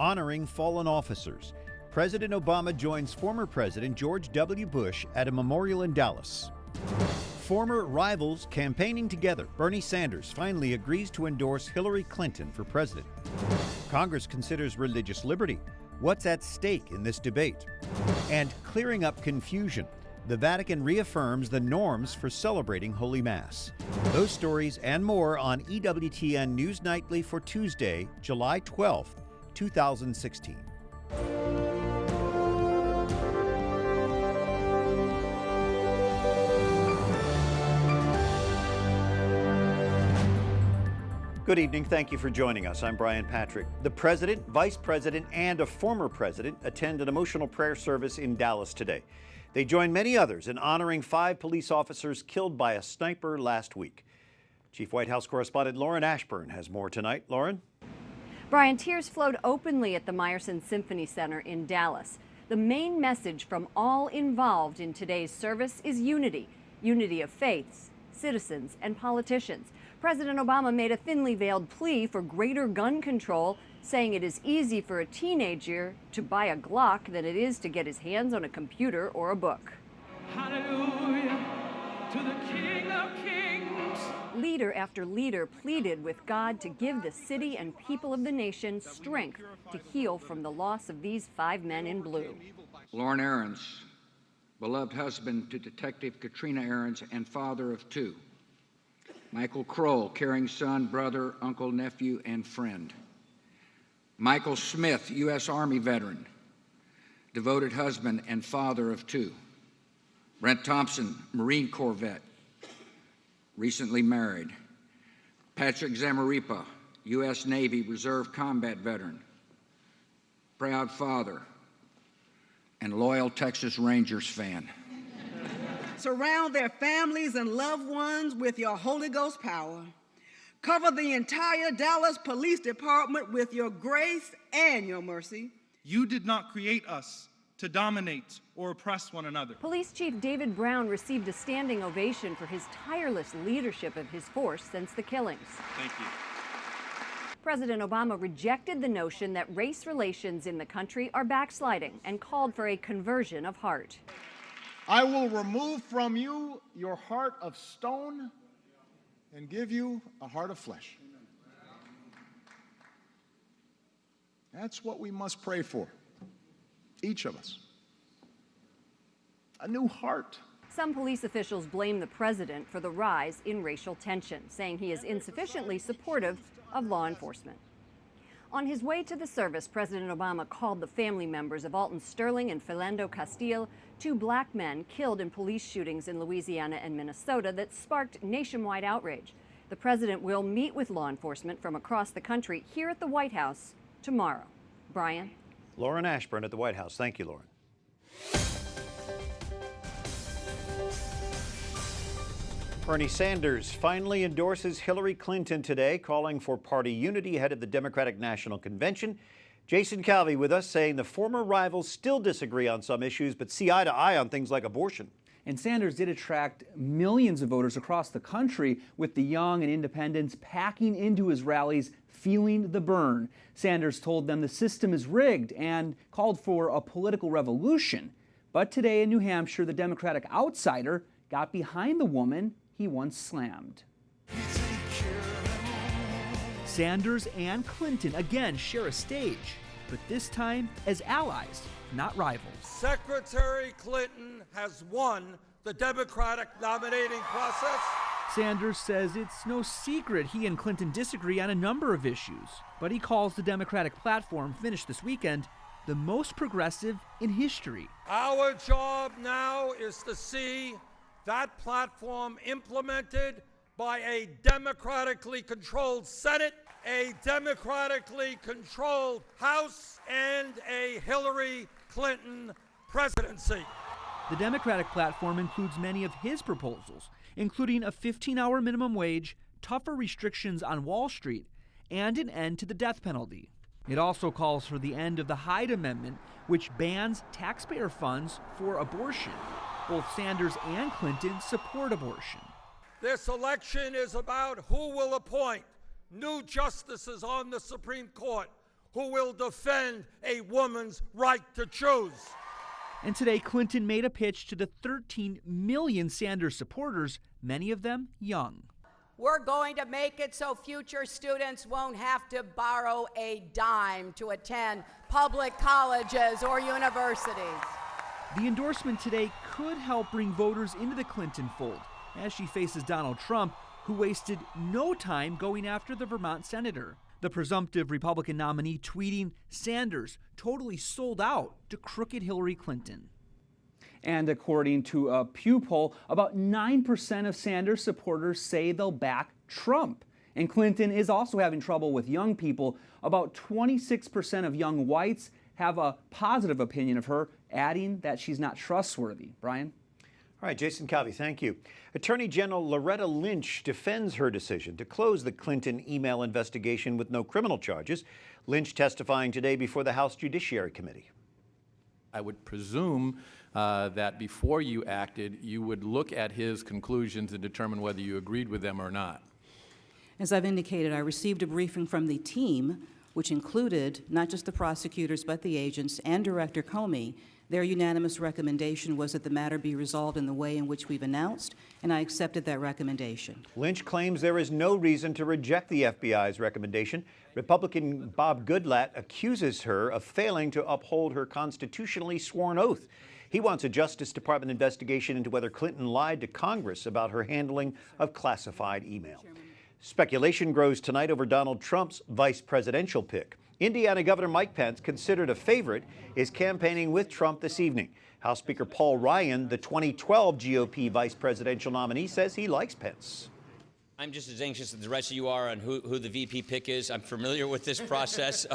honoring fallen officers. President Obama joins former President George W. Bush at a memorial in Dallas. Former rivals campaigning together. Bernie Sanders finally agrees to endorse Hillary Clinton for president. Congress considers religious liberty. What's at stake in this debate? And clearing up confusion. The Vatican reaffirms the norms for celebrating Holy Mass. Those stories and more on EWTN News Nightly for Tuesday, July 12th, 2016. Good evening. Thank you for joining us. I'm Brian Patrick. The president, vice president, and a former president attend an emotional prayer service in Dallas today. They join many others in honoring 5 police officers killed by a sniper last week. Chief White House correspondent Lauren Ashburn has more tonight. Lauren? Brian, tears flowed openly at the Meyerson Symphony Center in Dallas. The main message from all involved in today's service is unity. Unity of faiths, citizens, and politicians. President Obama made a thinly veiled plea for greater gun control, saying it is easy for a teenager to buy a Glock than it is to get his hands on a computer or a book. Hallelujah to the King of Kings. Leader after leader pleaded with God to give the city and people of the nation strength to heal from the loss of these 5 men in blue. Lauren Ahrens, beloved husband to Detective Katrina Ahrens and father of 2. Michael Kroll, caring son, brother, uncle, nephew, and friend. Michael Smith, U.S. Army veteran, devoted husband and father of 2. Brent Thompson, Marine Corps vet, recently married. Patrick Zamaripa, U.S. Navy Reserve combat veteran, proud father, and loyal Texas Rangers fan. Surround their families and loved ones with your Holy Ghost power. Cover the entire Dallas Police Department with your grace and your mercy. You did not create us to dominate or oppress one another. Police Chief David Brown received a standing ovation for his tireless leadership of his force since the killings. Thank you. President Obama rejected the notion that race relations in the country are backsliding and called for a conversion of heart. I will remove from you your heart of stone and give you a heart of flesh. That's what we must pray for, each of us. A new heart. Some police officials blame the president for the rise in racial tension, saying he is insufficiently supportive of law enforcement. On his way to the service, President Obama called the family members of Alton Sterling and Philando Castile, 2 black men killed in police shootings in Louisiana and Minnesota that sparked nationwide outrage. The president will meet with law enforcement from across the country here at the White House tomorrow. Brian? Lauren Ashburn at the White House. Thank you, Lauren. Bernie Sanders finally endorses Hillary Clinton today, calling for party unity ahead of the Democratic National Convention. Jason Calvi with us, saying the former rivals still disagree on some issues, but see eye to eye on things like abortion. And Sanders did attract millions of voters across the country, with the young and independents packing into his rallies, feeling the burn. Sanders told them the system is rigged and called for a political revolution. But today in New Hampshire, the Democratic outsider got behind the woman he once slammed. Sanders and Clinton again share a stage, but this time as allies, not rivals. Secretary Clinton has won the Democratic nominating process. Sanders says it's no secret he and Clinton disagree on a number of issues, but he calls the Democratic platform, finished this weekend, the most progressive in history. Our job now is to see that platform implemented by a democratically controlled Senate, a democratically controlled House, and a Hillary Clinton presidency. The Democratic platform includes many of his proposals, including a 15-hour minimum wage, tougher restrictions on Wall Street, and an end to the death penalty. It also calls for the end of the Hyde Amendment, which bans taxpayer funds for abortion. Both Sanders and Clinton support abortion. This election is about who will appoint new justices on the Supreme Court, who will defend a woman's right to choose. And today, Clinton made a pitch to the 13 million Sanders supporters, many of them young. We're going to make it so future students won't have to borrow a dime to attend public colleges or universities. The endorsement today could help bring voters into the Clinton fold as she faces Donald Trump, who wasted no time going after the Vermont senator. The presumptive Republican nominee tweeting, "Sanders totally sold out to crooked Hillary Clinton." And according to a Pew poll, about 9% of Sanders supporters say they'll back Trump. And Clinton is also having trouble with young people. About 26% of young whites have a positive opinion of her, adding that she's not trustworthy. Brian? All right, Jason Calvi, thank you. Attorney General Loretta Lynch defends her decision to close the Clinton email investigation with no criminal charges. Lynch testifying today before the House Judiciary Committee. I would presume that before you acted, you would look at his conclusions and determine whether you agreed with them or not. As I've indicated, I received a briefing from the team, which included not just the prosecutors, but the agents and Director Comey. Their unanimous recommendation was that the matter be resolved in the way in which we've announced, and I accepted that recommendation. Lynch claims there is no reason to reject the FBI's recommendation. Republican Bob Goodlatte accuses her of failing to uphold her constitutionally sworn oath. He wants a Justice Department investigation into whether Clinton lied to Congress about her handling of classified email. Speculation grows tonight over Donald Trump's vice presidential pick. Indiana Governor Mike Pence, considered a favorite, is campaigning with Trump this evening. House Speaker Paul Ryan, the 2012 GOP vice presidential nominee, says he likes Pence. I'm just as anxious as the rest of you are on who the VP pick is. I'm familiar with this process.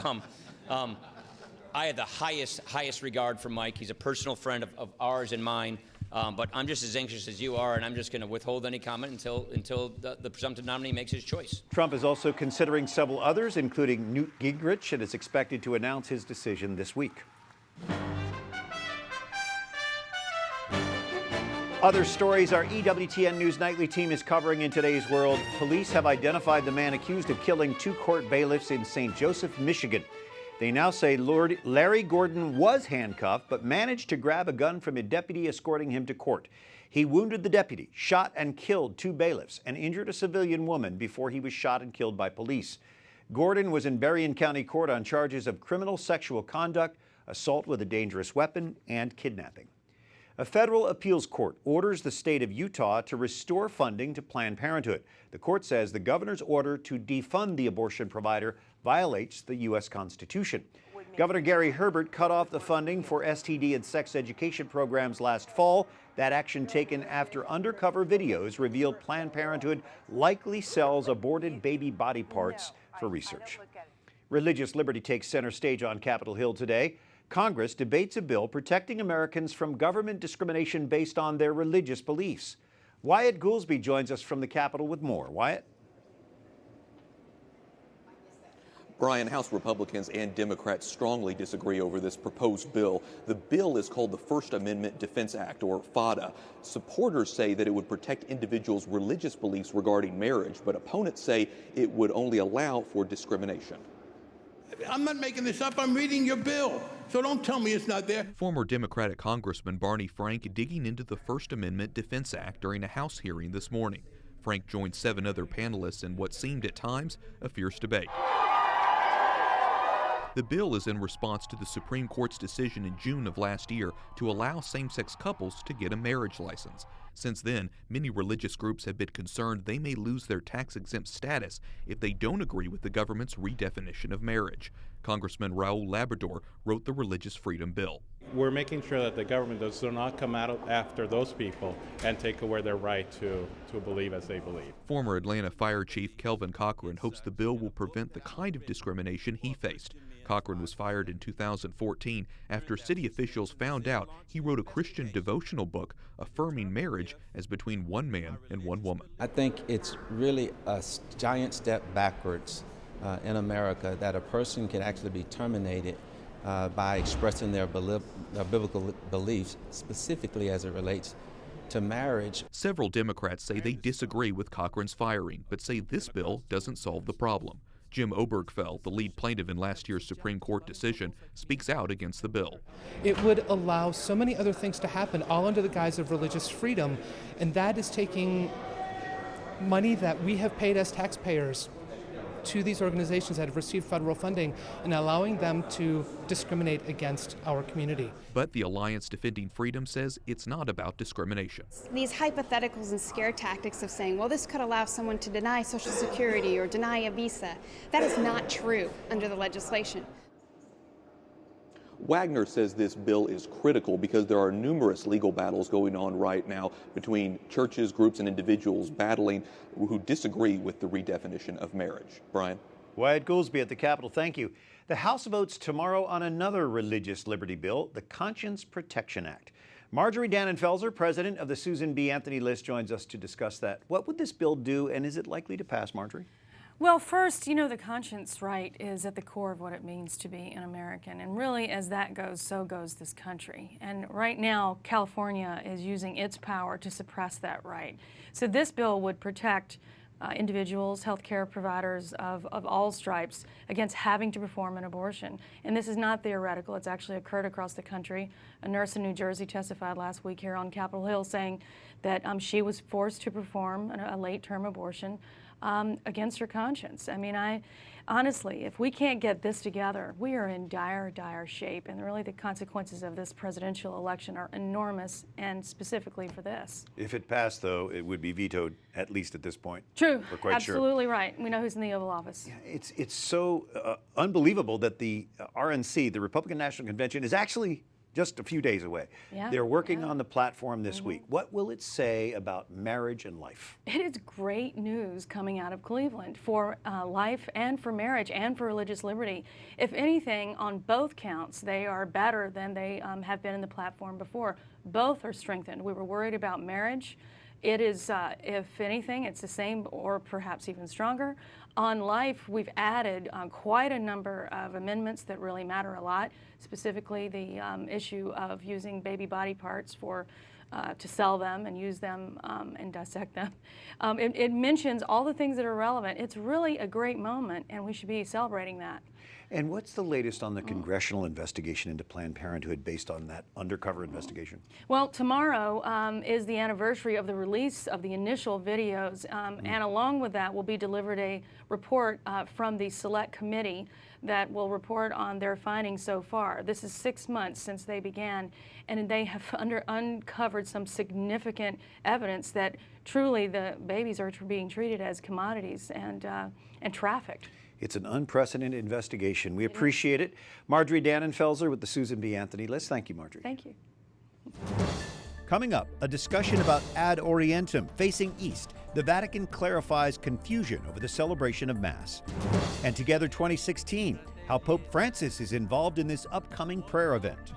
I have the highest regard for Mike. He's a personal friend of ours and mine. But I'm just as anxious as you are, and I'm just going to withhold any comment until the presumptive nominee makes his choice. Trump is also considering several others, including Newt Gingrich, and is expected to announce his decision this week. Other stories our EWTN News Nightly team is covering in today's world. Police have identified the man accused of killing 2 court bailiffs in St. Joseph, Michigan. They now say Larry Gordon was handcuffed but managed to grab a gun from a deputy escorting him to court. He wounded the deputy, shot and killed 2 bailiffs, and injured a civilian woman before he was shot and killed by police. Gordon was in Berrien County Court on charges of criminal sexual conduct, assault with a dangerous weapon, and kidnapping. A federal appeals court orders the state of Utah to restore funding to Planned Parenthood. The court says the governor's order to defund the abortion provider violates the U.S. Constitution. Governor Gary Herbert cut off the funding for STD and sex education programs last fall. That action taken after undercover videos revealed Planned Parenthood likely sells aborted baby body parts for research. Religious liberty takes center stage on Capitol Hill today. Congress debates a bill protecting Americans from government discrimination based on their religious beliefs. Wyatt Goolsby joins us from the Capitol with more. Wyatt? Brian, House Republicans and Democrats strongly disagree over this proposed bill. The bill is called the First Amendment Defense Act, or FADA. Supporters say that it would protect individuals' religious beliefs regarding marriage, but opponents say it would only allow for discrimination. I'm not making this up. I'm reading your bill. So don't tell me it's not there. Former Democratic Congressman Barney Frank digging into the First Amendment Defense Act during a House hearing this morning. Frank joined 7 other panelists in what seemed at times a fierce debate. The bill is in response to the Supreme Court's decision in June of last year to allow same-sex couples to get a marriage license. Since then, many religious groups have been concerned they may lose their tax-exempt status if they don't agree with the government's redefinition of marriage. Congressman Raul Labrador wrote the Religious Freedom Bill. We're making sure that the government does not come out after those people and take away their right to believe as they believe. Former Atlanta Fire Chief Kelvin Cochran hopes the bill will prevent the kind of discrimination he faced. Cochran was fired in 2014 after city officials found out he wrote a Christian devotional book affirming marriage as between one man and one woman. I think it's really a giant step backwards in America that a person can actually be terminated by expressing their biblical beliefs, specifically as it relates to marriage. Several Democrats say they disagree with Cochran's firing, but say this bill doesn't solve the problem. Jim Obergfell, the lead plaintiff in last year's Supreme Court decision, speaks out against the bill. It would allow so many other things to happen, all under the guise of religious freedom, and that is taking money that we have paid as taxpayers to these organizations that have received federal funding and allowing them to discriminate against our community. But the Alliance Defending Freedom says it's not about discrimination. These hypotheticals and scare tactics of saying, well, this could allow someone to deny Social Security or deny a visa, that is not true under the legislation. Wagner says this bill is critical because there are numerous legal battles going on right now between churches, groups, and individuals battling who disagree with the redefinition of marriage. Brian? Wyatt Goolsby at the Capitol, thank you. The House votes tomorrow on another religious liberty bill, the Conscience Protection Act. Marjorie Dannenfelser, president of the Susan B. Anthony List, joins us to discuss that. What would this bill do, and is it likely to pass, Marjorie? Well, first, you know, the conscience right is at the core of what it means to be an American. And really, as that goes, so goes this country. And right now, California is using its power to suppress that right. So this bill would protect individuals, healthcare providers of all stripes against having to perform an abortion. And this is not theoretical. It's actually occurred across the country. A nurse in New Jersey testified last week here on Capitol Hill saying that she was forced to perform a late-term abortion against her conscience. I mean, honestly, if we can't get this together, we are in dire, dire shape. And really the consequences of this presidential election are enormous, and specifically for this. If it passed, though, it would be vetoed, at least at this point. True. We're quite Absolutely right. We know who's in the Oval Office. Yeah, it's so unbelievable that the RNC, the Republican National Convention, is actually just a few days away. Yeah, They're working on the platform this week. What will it say about marriage and life? It is great news coming out of Cleveland for life and for marriage and for religious liberty. If anything, on both counts, they are better than they have been in the platform before. Both are strengthened. We were worried about marriage. It is, if anything, it's the same or perhaps even stronger. On life, we've added quite a number of amendments that really matter a lot, specifically the issue of using baby body parts to sell them and use them and dissect them. It mentions all the things that are relevant. It's really a great moment, and we should be celebrating that. And what's the latest on the congressional investigation into Planned Parenthood based on that undercover investigation? Well, tomorrow is the anniversary of the release of the initial videos, and along with that will be delivered a report from the Select Committee that will report on their findings so far. This is 6 months since they began, and they have uncovered some significant evidence that truly the babies are being treated as commodities and trafficked. It's an unprecedented investigation. We appreciate it. Marjorie Dannenfelser with the Susan B. Anthony List. Thank you, Marjorie. Thank you. Coming up, a discussion about ad orientem, facing east. The Vatican clarifies confusion over the celebration of Mass. And Together 2016, how Pope Francis is involved in this upcoming prayer event.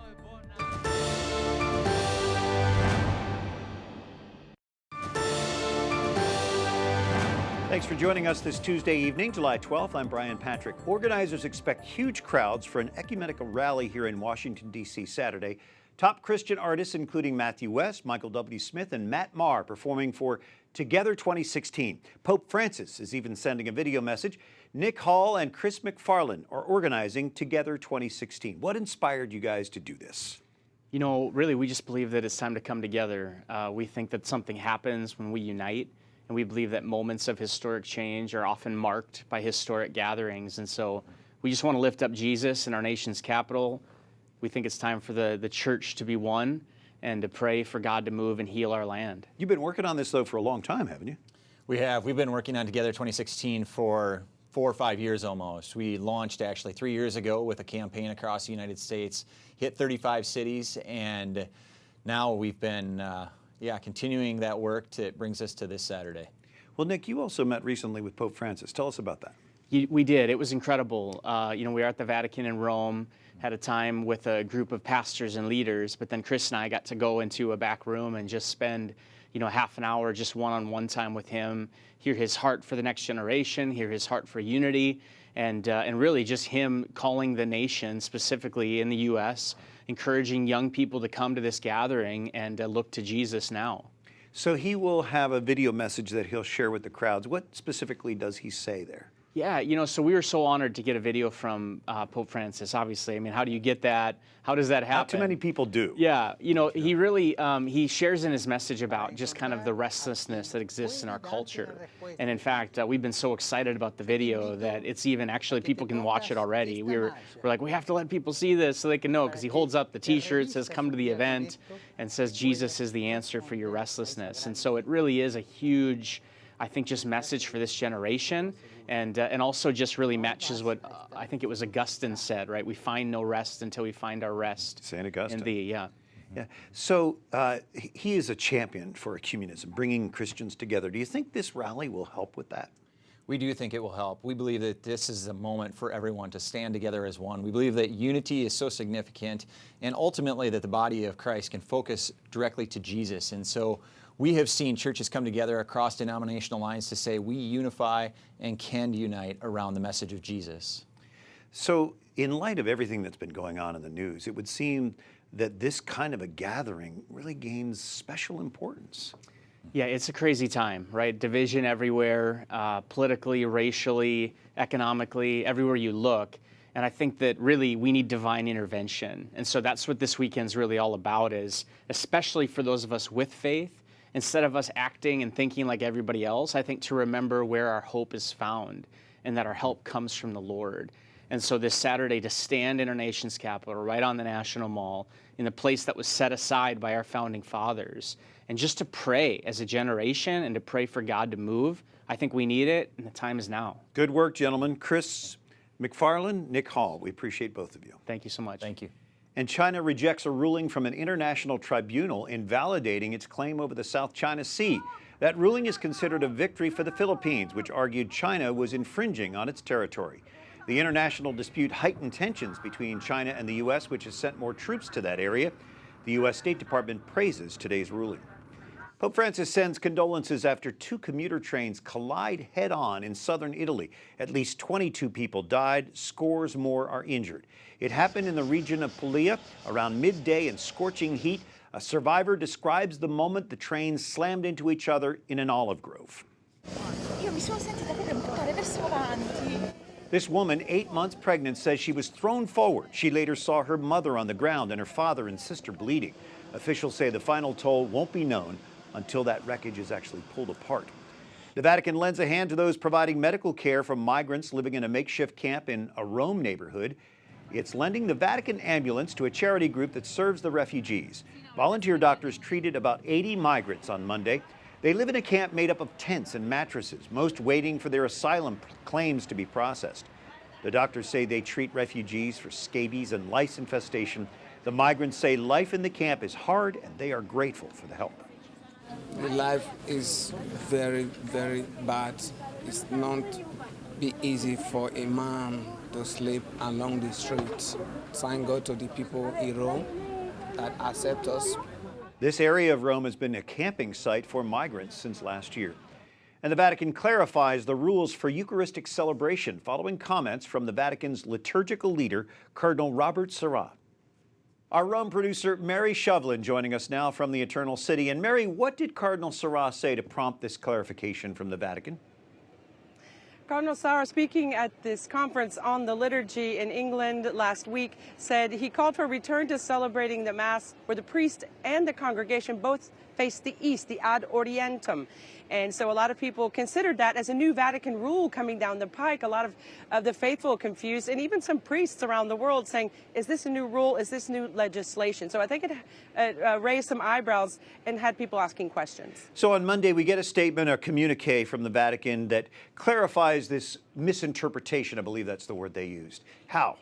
Thanks for joining us this Tuesday evening, July 12th. I'm Brian Patrick. Organizers expect huge crowds for an ecumenical rally here in Washington, D.C. Saturday. Top Christian artists, including Matthew West, Michael W. Smith, and Matt Maher, performing for Together 2016. Pope Francis is even sending a video message. Nick Hall and Chris McFarland are organizing Together 2016. What inspired you guys to do this? You know, really, we just believe that it's time to come together. We think that something happens when we unite. And we believe that moments of historic change are often marked by historic gatherings. And so we just want to lift up Jesus in our nation's capital. We think it's time for the church to be one and to pray for God to move and heal our land. You've been working on this, though, for a long time, haven't you? We have. We've been working on Together 2016 for 4 or 5 years almost. We launched actually 3 years ago with a campaign across the United States, hit 35 cities, and now we've been continuing that work. It brings us to this Saturday. Well, Nick, you also met recently with Pope Francis. Tell us about that. We did. It was incredible. We were at the Vatican in Rome, had a time with a group of pastors and leaders, but then Chris and I got to go into a back room and just spend, half an hour just one-on-one time with him, hear his heart for the next generation, hear his heart for unity, and really just him calling the nation, specifically in the U.S., encouraging young people to come to this gathering and look to Jesus now. So he will have a video message that he'll share with the crowds. What specifically does he say there? Yeah, so we were so honored to get a video from Pope Francis, obviously. I mean, how do you get that? How does that happen? Not too many people do. Yeah, he really, he shares in his message about just kind of the restlessness that exists in our culture. And in fact, we've been so excited about the video that it's even actually, people can watch it already. We're like, we have to let people see this so they can know, because he holds up the t-shirt, says, come to the event, and says, Jesus is the answer for your restlessness. And so it really is a huge, I think, just message for this generation. And also just really matches what I think it was Augustine said, right? We find no rest until we find our rest. St. Augustine. In thee, yeah. Yeah. So he is a champion for ecumenism, bringing Christians together. Do you think this rally will help with that? We do think it will help. We believe that this is a moment for everyone to stand together as one. We believe that unity is so significant, and ultimately that the body of Christ can focus directly to Jesus. And so we have seen churches come together across denominational lines to say we unify and can unite around the message of Jesus. So in light of everything that's been going on in the news, it would seem that this kind of a gathering really gains special importance. Yeah, it's a crazy time, right? Division everywhere, politically, racially, economically, everywhere you look. And I think that really we need divine intervention. And so that's what this weekend's really all about, is especially for those of us with faith, instead of us acting and thinking like everybody else, I think to remember where our hope is found and that our help comes from the Lord. And so this Saturday, to stand in our nation's capital, right on the National Mall, in the place that was set aside by our founding fathers, and just to pray as a generation and to pray for God to move, I think we need it, and the time is now. Good work, gentlemen. Chris McFarland, Nick Hall, we appreciate both of you. Thank you so much. Thank you. And China rejects a ruling from an international tribunal invalidating its claim over the South China Sea. That ruling is considered a victory for the Philippines, which argued China was infringing on its territory. The international dispute heightened tensions between China and the U.S., which has sent more troops to that area. The U.S. State Department praises today's ruling. Pope Francis sends condolences after two commuter trains collide head-on in southern Italy. At least 22 people died, scores more are injured. It happened in the region of Puglia around midday in scorching heat. A survivor describes the moment the trains slammed into each other in an olive grove. This woman, 8 months pregnant, says she was thrown forward. She later saw her mother on the ground and her father and sister bleeding. Officials say the final toll won't be known until that wreckage is actually pulled apart. The Vatican lends a hand to those providing medical care for migrants living in a makeshift camp in a Rome neighborhood. It's lending the Vatican ambulance to a charity group that serves the refugees. Volunteer doctors treated about 80 migrants on Monday. They live in a camp made up of tents and mattresses, most waiting for their asylum claims to be processed. The doctors say they treat refugees for scabies and lice infestation. The migrants say life in the camp is hard and they are grateful for the help. The life is very, very bad. It's not be easy for a man to sleep along the streets. Thank God to the people in Rome that accept us. This area of Rome has been a camping site for migrants since last year. And the Vatican clarifies the rules for Eucharistic celebration following comments from the Vatican's liturgical leader, Cardinal Robert Sarah. Our Rome producer, Mary Shovlain, joining us now from the Eternal City. And Mary, what did Cardinal Sarah say to prompt this clarification from the Vatican? Cardinal Sarah, speaking at this conference on the liturgy in England last week, said he called for a return to celebrating the Mass where the priest and the congregation both face the east, the ad orientem. And so a lot of people considered that as a new Vatican rule coming down the pike. A lot of the faithful confused, and even some priests around the world saying, is this a new rule? Is this new legislation? So I think it raised some eyebrows and had people asking questions. So on Monday, we get a statement, a communique from the Vatican that clarifies this misinterpretation. I believe that's the word they used. How?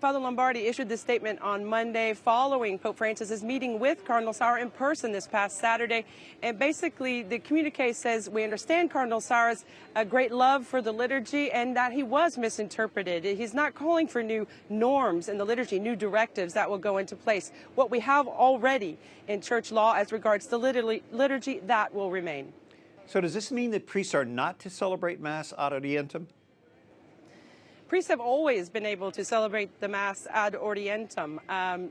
Father Lombardi issued this statement on Monday following Pope Francis's meeting with Cardinal Sarah in person this past Saturday. And basically, the communique says we understand Cardinal Sarah's great love for the liturgy and that he was misinterpreted. He's not calling for new norms in the liturgy, new directives that will go into place. What we have already in church law as regards to liturgy, that will remain. So does this mean that priests are not to celebrate Mass ad orientem? Priests have always been able to celebrate the Mass ad orientem.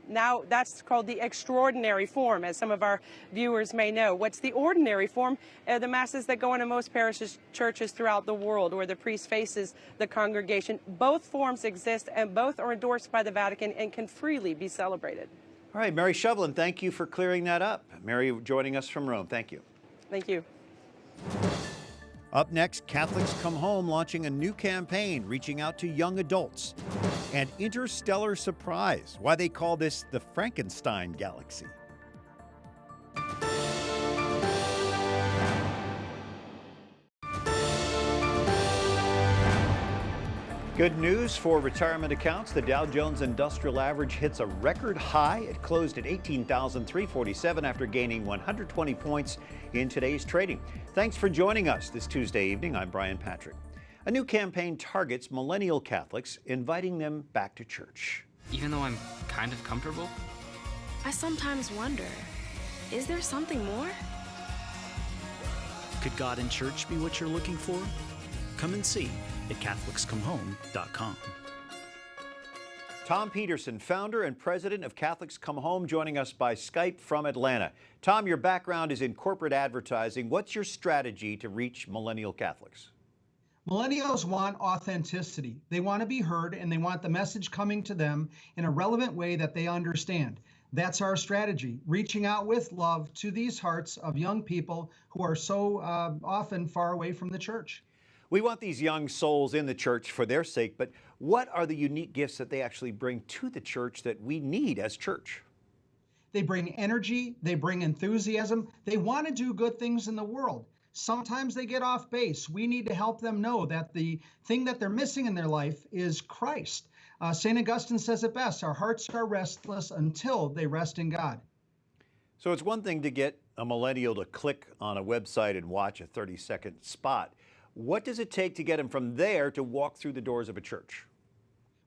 Now that's called the extraordinary form, as some of our viewers may know. What's the ordinary form? The Masses that go into most parishes, churches throughout the world, where the priest faces the congregation. Both forms exist, and both are endorsed by the Vatican and can freely be celebrated. All right, Mary Shovlain, thank you for clearing that up. Mary joining us from Rome. Thank you. Thank you. Up next, Catholics Come Home launching a new campaign reaching out to young adults. And interstellar surprise, why they call this the Frankenstein galaxy. Good news for retirement accounts. The Dow Jones Industrial Average hits a record high. It closed at 18,347 after gaining 120 points in today's trading. Thanks for joining us this Tuesday evening. I'm Brian Patrick. A new campaign targets millennial Catholics, inviting them back to church. Even though I'm kind of comfortable, I sometimes wonder, is there something more? Could God in church be what you're looking for? Come and see at CatholicsComeHome.com. Tom Peterson, founder and president of Catholics Come Home, joining us by Skype from Atlanta. Tom, your background is in corporate advertising. What's your strategy to reach millennial Catholics? Millennials want authenticity. They want to be heard, and they want the message coming to them in a relevant way that they understand. That's our strategy, reaching out with love to these hearts of young people who are so often far away from the church. We want these young souls in the church for their sake, but what are the unique gifts that they actually bring to the church that we need as church? They bring energy, they bring enthusiasm, they want to do good things in the world. Sometimes they get off base. We need to help them know that the thing that they're missing in their life is Christ. St. Augustine says it best, our hearts are restless until they rest in God. So it's one thing to get a millennial to click on a website and watch a 30-second spot. What does it take to get them from there to walk through the doors of a church?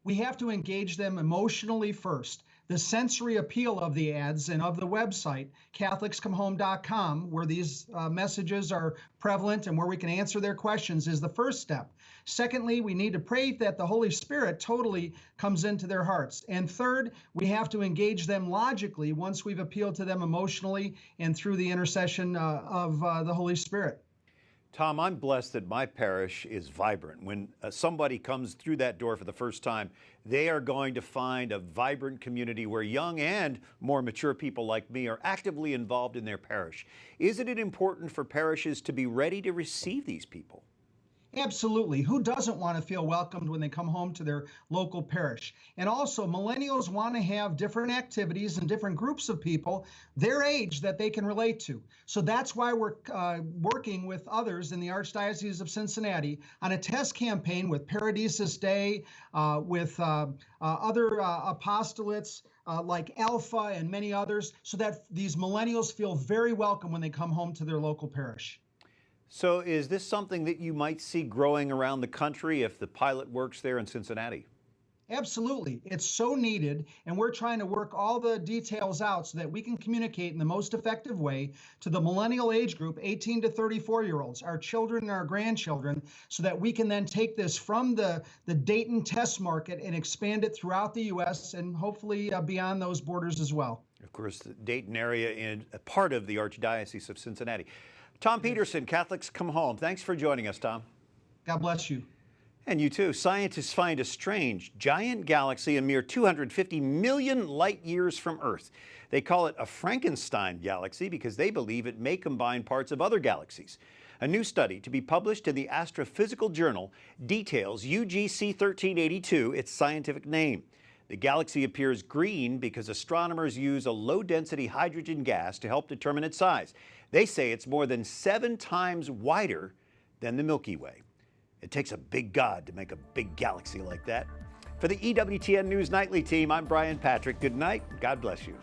We have to engage them emotionally first. The sensory appeal of the ads and of the website, CatholicsComeHome.com, where these messages are prevalent and where we can answer their questions, is the first step. Secondly, we need to pray that the Holy Spirit totally comes into their hearts. And third, we have to engage them logically once we've appealed to them emotionally and through the intercession of the Holy Spirit. Tom, I'm blessed that my parish is vibrant. When somebody comes through that door for the first time, they are going to find a vibrant community where young and more mature people like me are actively involved in their parish. Isn't it important for parishes to be ready to receive these people? Absolutely. Who doesn't want to feel welcomed when they come home to their local parish? And also, millennials want to have different activities and different groups of people their age that they can relate to. So that's why we're working with others in the Archdiocese of Cincinnati on a test campaign with Paradisus Day, with other apostolates like Alpha and many others, so that these millennials feel very welcome when they come home to their local parish. So is this something that you might see growing around the country if the pilot works there in Cincinnati? Absolutely. It's so needed, and we're trying to work all the details out so that we can communicate in the most effective way to the millennial age group, 18 to 34-year-olds, our children and our grandchildren, so that we can then take this from the Dayton test market and expand it throughout the U.S. and hopefully beyond those borders as well. Of course, the Dayton area is a part of the Archdiocese of Cincinnati. Tom Peterson, Catholics Come Home. Thanks for joining us, Tom. God bless you. And you too. Scientists find a strange giant galaxy a mere 250 million light years from Earth. They call it a Frankenstein galaxy because they believe it may combine parts of other galaxies. A new study to be published in the Astrophysical Journal details UGC 1382, its scientific name. The galaxy appears green because astronomers use a low-density hydrogen gas to help determine its size. They say it's more than 7 times wider than the Milky Way. It takes a big god to make a big galaxy like that. For the EWTN News Nightly team, I'm Brian Patrick. Good night. God bless you.